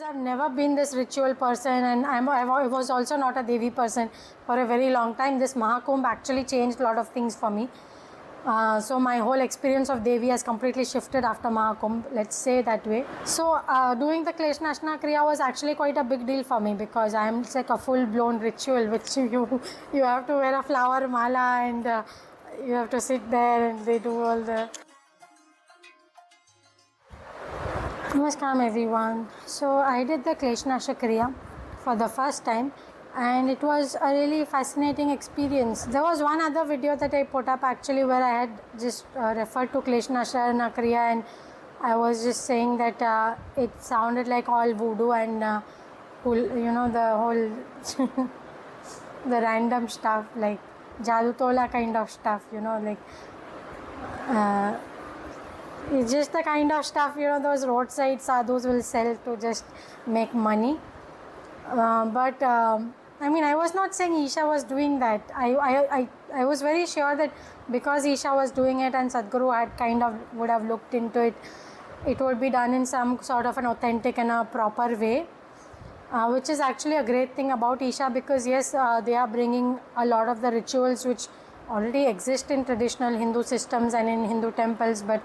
I've never been this ritual person, and I was also not a Devi person for a very long time. This Mahakumbh actually changed a lot of things for me. So my whole experience of Devi has completely shifted after Mahakumbh, let's say that way. So doing the Klesh Nashana Kriya was actually quite a big deal for me, because I am like a full-blown ritual which you have to wear a flower mala, and you have to sit there and they do all the... Namaskar everyone. So I did the Klesh Nashana Kriya for the first time, and it was a really fascinating experience. There was one other video that I put up actually where I had just referred to Klesh Nashana Kriya, and I was just saying that it sounded like all voodoo and the whole the random stuff like Jadoo Tola kind of stuff, it's just the kind of stuff, those roadside sadhus will sell to just make money. But I was not saying Isha was doing that. I was very sure that because Isha was doing it and Sadhguru would have looked into it, it would be done in some sort of an authentic and a proper way, which is actually a great thing about Isha, because yes, they are bringing a lot of the rituals which already exist in traditional Hindu systems and in Hindu temples, but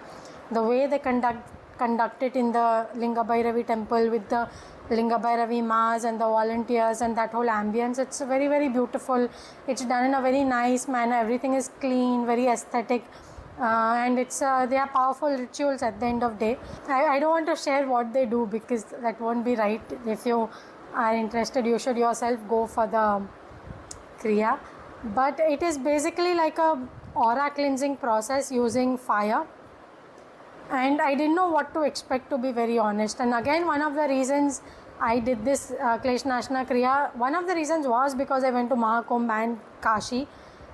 the way they conduct it in the Linga Bhairavi temple with the Linga Bhairavi Maas and the volunteers and that whole ambience, it's very, very beautiful. It's done in a very nice manner. Everything is clean, very aesthetic, and it's they are powerful rituals at the end of the day. I don't want to share what they do, because that won't be right. If you are interested, you should yourself go for the Kriya. But it is basically like a aura cleansing process using fire. And I didn't know what to expect, to be very honest. And again, one of the reasons I did this Klesh Nashana Kriya, one of the reasons was because I went to Mahakumbh and Kashi,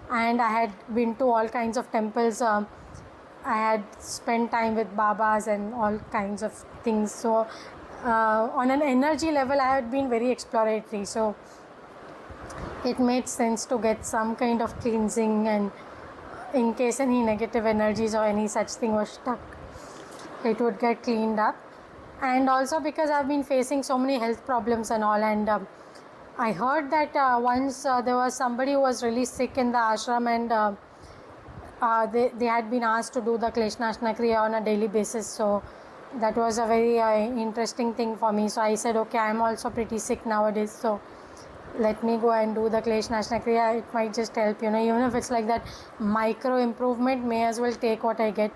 and I had been to all kinds of temples. I had spent time with Babas and all kinds of things. So on an energy level, I had been very exploratory. So it made sense to get some kind of cleansing, and in case any negative energies or any such thing was stuck, it would get cleaned up. And also because I've been facing so many health problems and all, and I heard that once there was somebody who was really sick in the ashram, and they had been asked to do the Klesh Nashana Kriya on a daily basis. So that was a very interesting thing for me. So I said, okay, I'm also pretty sick nowadays, so let me go and do the Klesh Nashana Kriya. It might just help, even if it's like that micro improvement, may as well take what I get.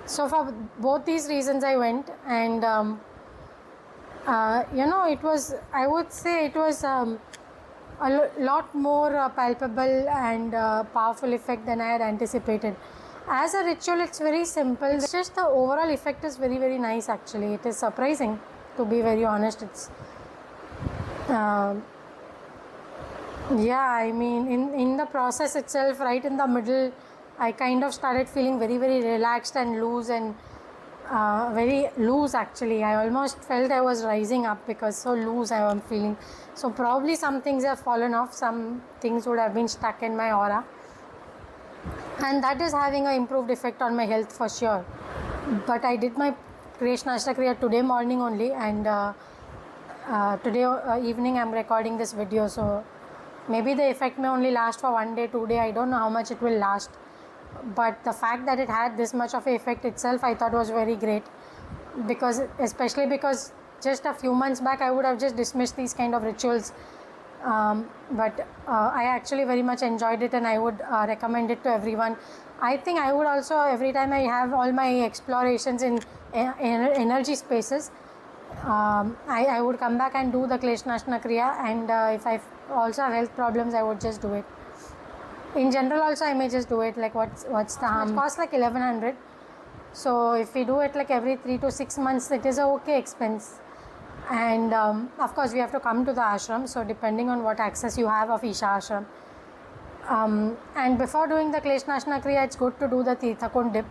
So for both these reasons I went, and it was, I would say it was a lot more palpable and powerful effect than I had anticipated. As a ritual, it's very simple. It's just the overall effect is very, very nice actually. It is surprising, to be very honest. It's in the process itself, right in the middle, I kind of started feeling very, very relaxed and loose, and very loose actually. I almost felt I was rising up, because so loose I am feeling. So probably some things have fallen off, some things would have been stuck in my aura, and that is having an improved effect on my health for sure. But I did my Klesh Nashana Kriya today morning only, and today evening I'm recording this video, so maybe the effect may only last for 1 day, 2 days. I don't know how much it will last. But the fact that it had this much of an effect itself, I thought was very great, especially because just a few months back I would have just dismissed these kind of rituals, but I actually very much enjoyed it, and I would recommend it to everyone. I think I would also, every time I have all my explorations in energy spaces, I would come back and do the Klesh Nashana Kriya, and if I also have health problems, I would just do it. In general also I may just do it, like what's the harm. It costs like 1100, so if we do it like every 3 to 6 months, it is a okay expense. And of course we have to come to the ashram, so depending on what access you have of Isha ashram. And before doing the Klesh Nashana Kriya, it's good to do the Tirthakund dip.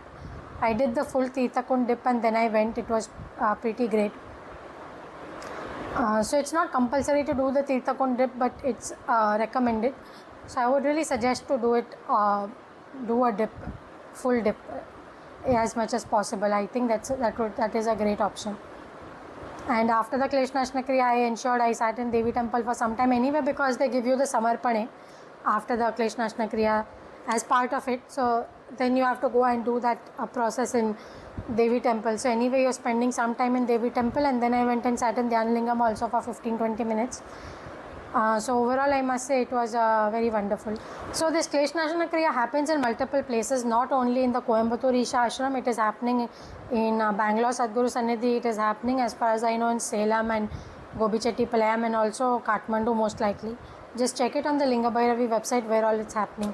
I did the full Tirthakund dip, and then I went. It was pretty great. So it's not compulsory to do the Tirthakund dip, but it's recommended. So I would really suggest to do it, do a dip, full dip, as much as possible. I think that is a great option. And after the Klesh Nashana Kriya, I ensured I sat in Devi temple for some time anyway, because they give you the Samarpane after the Klesh Nashana Kriya as part of it. So then you have to go and do that process in Devi temple. So anyway, you're spending some time in Devi temple, and then I went and sat in Dhyanalingam also for 15-20 minutes. So overall, I must say it was very wonderful. So this Klesh Nashana Kriya happens in multiple places, not only in the Coimbatore Isha Ashram. It is happening in Bangalore Sadguru Sannidhi. It is happening, as far as I know, in Salem and Gobichettipalayam, and also Kathmandu most likely. Just check it on the Linga Bhairavi website where all it's happening.